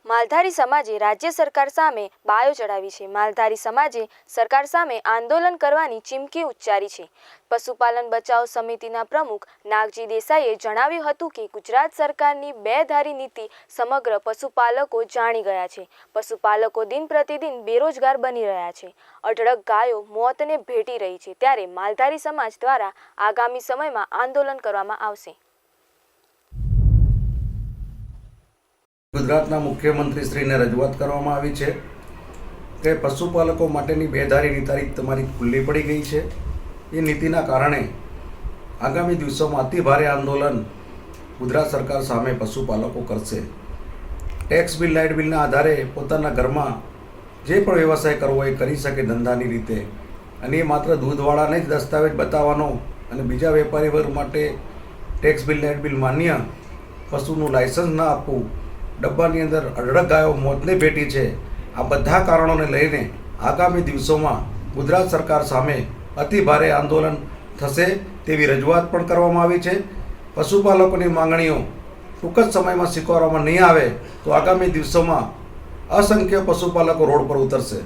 માલધારી સમાજે રાજ્ય સરકાર સામે બાયો ચડાવી છે। માલધારી સમાજે સરકાર સામે આંદોલન કરવાની ચીમકી ઉચ્ચારી છે। પશુપાલન બચાવ સમિતિના પ્રમુખ નાગજી દેસાઈએ જણાવ્યું હતું કે ગુજરાત સરકારની બેધારી નીતિ સમગ્ર પશુપાલકો જાણી ગયા છે। પશુપાલકો દિન પ્રતિદિન બેરોજગાર બની રહ્યા છે। અઢળક ગાયો મોતને ભેટી રહી છે, ત્યારે માલધારી સમાજ દ્વારા આગામી સમયમાં આંદોલન કરવામાં આવશે। ગુજરાતના મુખ્યમંત્રીશ્રીને રજૂઆત કરવામાં આવી છે કે પશુપાલકો માટેની બેધારીની તારીખ તમારી ખુલ્લી પડી ગઈ છે। એ નીતિના કારણે આગામી દિવસોમાં અતિ ભારે આંદોલન ગુજરાત સરકાર સામે પશુપાલકો કરશે। ટેક્સ બિલ, લાઇટ બિલના આધારે પોતાના ઘરમાં જે પણ વ્યવસાય કરવો એ કરી શકે ધંધાની રીતે, અને એ માત્ર દૂધવાળાને જ દસ્તાવેજ બતાવવાનો અને બીજા વેપારી વર્ગ માટે ટેક્સ બિલ, લાઇટ બિલ માન્ય, પશુનું લાયસન્સ ના આપવું, ડબ્બાની અંદર અઢળક ગાયો મોતને ભેટી છે। આ બધા કારણોને લઈને આગામી દિવસોમાં ગુજરાત સરકાર સામે અતિ ભારે આંદોલન થશે તેવી રજૂઆત પણ કરવામાં આવી છે। પશુપાલકોની માંગણીઓ ટૂંક જ સમયમાં સ્વીકારવામાં નહીં આવે તો આગામી દિવસોમાં અસંખ્ય પશુપાલકો રોડ પર ઉતરશે।